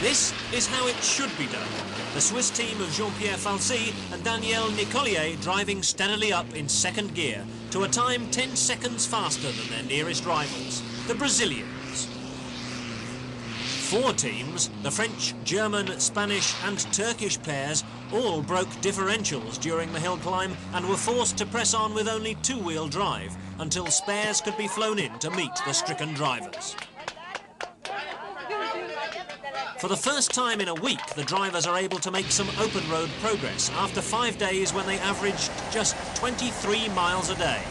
This is how it should be done. The Swiss team of Jean-Pierre Falcy and Daniel Nicolier driving steadily up in second gear to a time 10 seconds faster than their nearest rivals, the Brazilians. 4 teams, the French, German, Spanish and Turkish pairs, all broke differentials during the hill climb and were forced to press on with only 2-wheel drive until spares could be flown in to meet the stricken drivers. For the first time in a week, the drivers are able to make some open road progress after 5 days when they averaged just 23 miles a day.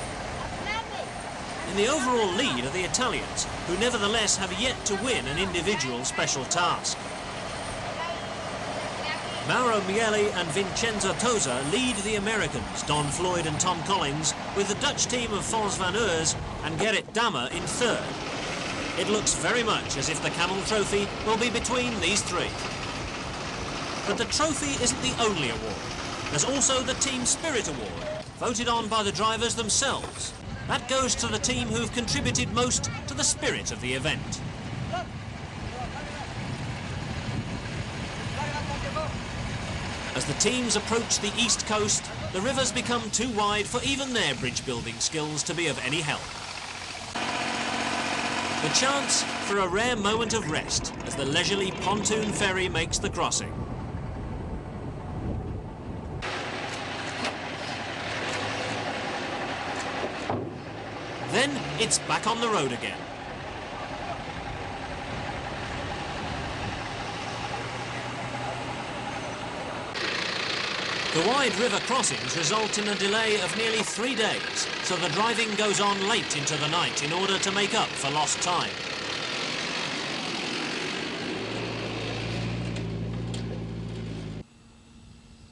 In the overall lead are the Italians, who nevertheless have yet to win an individual special task. Mauro Miele and Vincenzo Tosa lead the Americans, Don Floyd and Tom Collins, with the Dutch team of Fons van Urs and Gerrit Damme in third. It looks very much as if the Camel Trophy will be between these 3. But the trophy isn't the only award. There's also the Team Spirit Award, voted on by the drivers themselves. That goes to the team who've contributed most to the spirit of the event. As the teams approach the east coast, the rivers become too wide for even their bridge building skills to be of any help. The chance for a rare moment of rest as the leisurely pontoon ferry makes the crossing. Then it's back on the road again. The wide river crossings result in a delay of nearly 3 days, so the driving goes on late into the night in order to make up for lost time.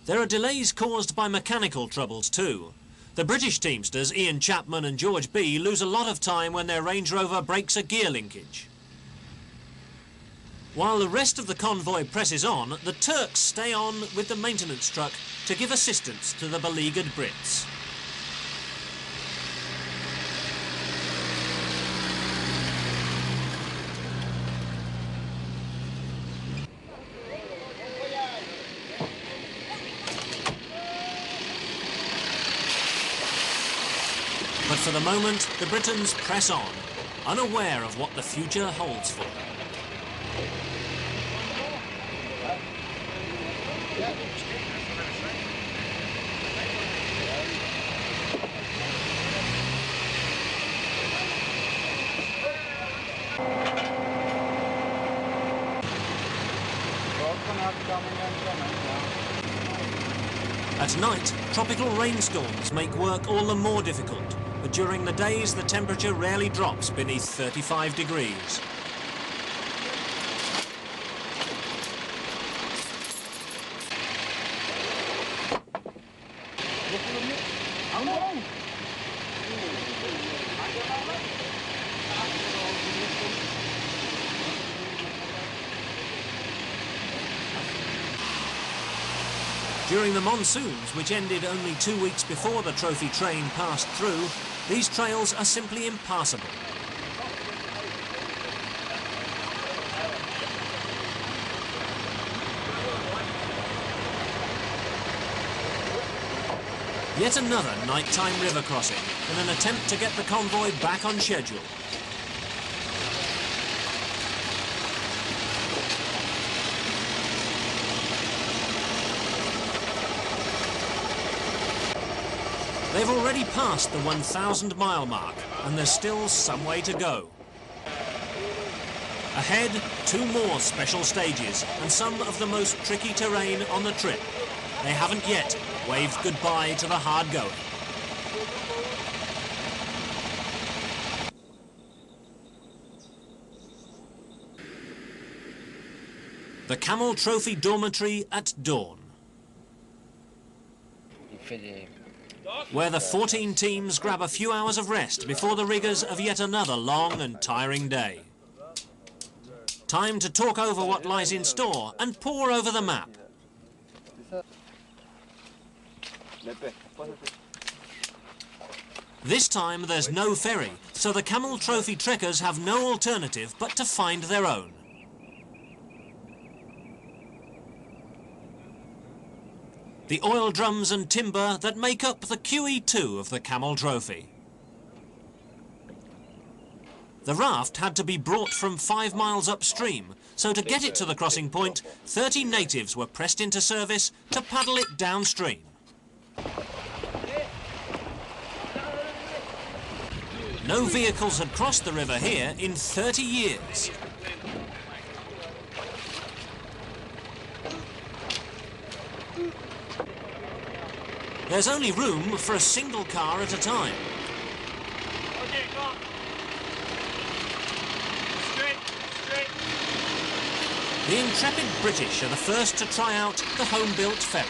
There are delays caused by mechanical troubles too. The British teamsters Ian Chapman and George B lose a lot of time when their Range Rover breaks a gear linkage. While the rest of the convoy presses on, the Turks stay on with the maintenance truck to give assistance to the beleaguered Brits. But for the moment, the Britons press on, unaware of what the future holds for them. At night, tropical rainstorms make work all the more difficult, but during the days the temperature rarely drops beneath 35 degrees. During the monsoons, which ended only 2 weeks before the trophy train passed through, these trails are simply impassable. Yet another nighttime river crossing in an attempt to get the convoy back on schedule. They've already passed the 1,000-mile mark, and there's still some way to go. Ahead, 2 more special stages, and some of the most tricky terrain on the trip. They haven't yet waved goodbye to the hard going. The Camel Trophy dormitory at dawn, where the 14 teams grab a few hours of rest before the rigours of yet another long and tiring day. Time to talk over what lies in store and pore over the map. This time there's no ferry, so the Camel Trophy trekkers have no alternative but to find their own. the oil drums and timber that make up the QE2 of the Camel Trophy. The raft had to be brought from 5 miles upstream, so to get it to the crossing point, 30 natives were pressed into service to paddle it downstream. No vehicles had crossed the river here in 30 years. There's only room for a single car at a time. Okay, come on. Straight, straight. The intrepid British are the first to try out the home-built ferry.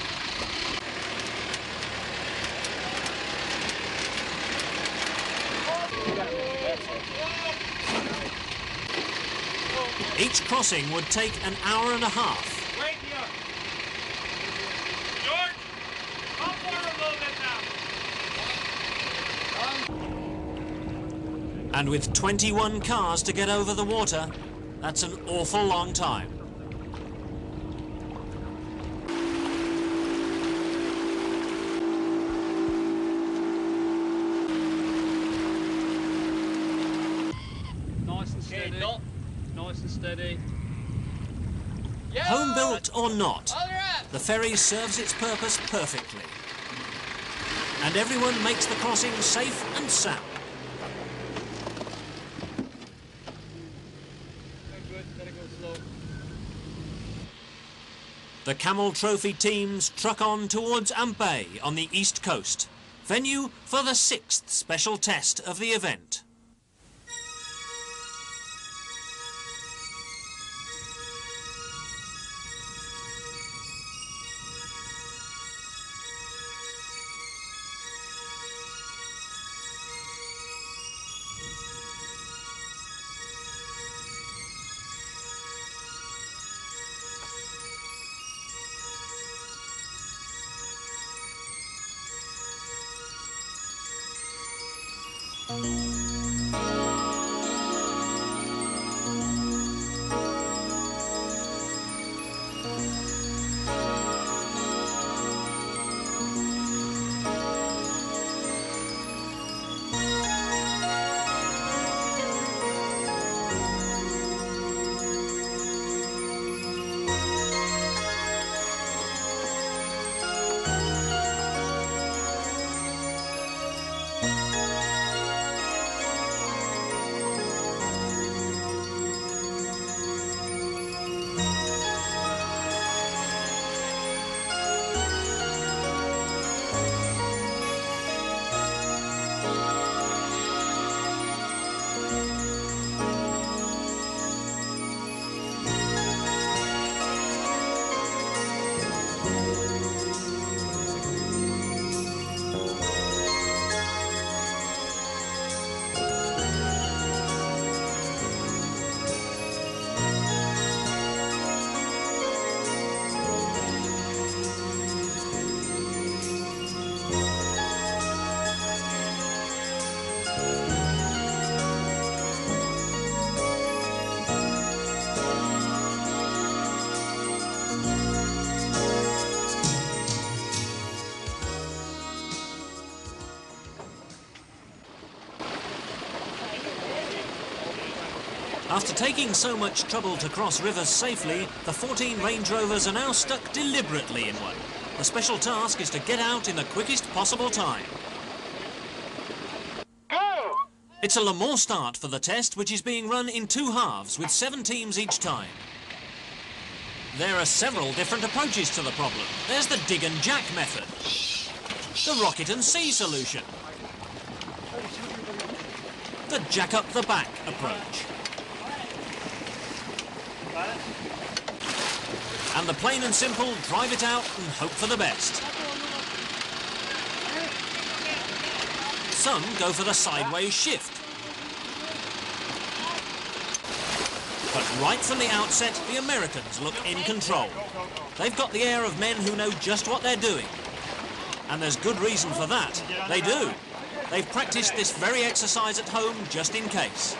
Each crossing would take an hour and a half. Wait here. George, come forward a little bit now. And with 21 cars to get over the water, that's an awful long time. Nice and steady. Nice and steady. Yeah. Home built or not, the ferry serves its purpose perfectly. And everyone makes the crossing safe and sound. Good. Let it go slow. The Camel Trophy teams truck on towards Ampe on the east coast, venue for the 6th special test of the event. After taking so much trouble to cross rivers safely, the 14 Range Rovers are now stuck deliberately in one. The special task is to get out in the quickest possible time. Go! It's a Le Mans start for the test, which is being run in 2 halves with 7 teams each time. There are several different approaches to the problem. There's the dig and jack method, the rocket and sea solution, the jack up the back approach, and the plain and simple drive it out and hope for the best. Some go for the sideways shift. But right from the outset, the Americans look in control. They've got the air of men who know just what they're doing. And there's good reason for that. They do. They've practiced this very exercise at home just in case.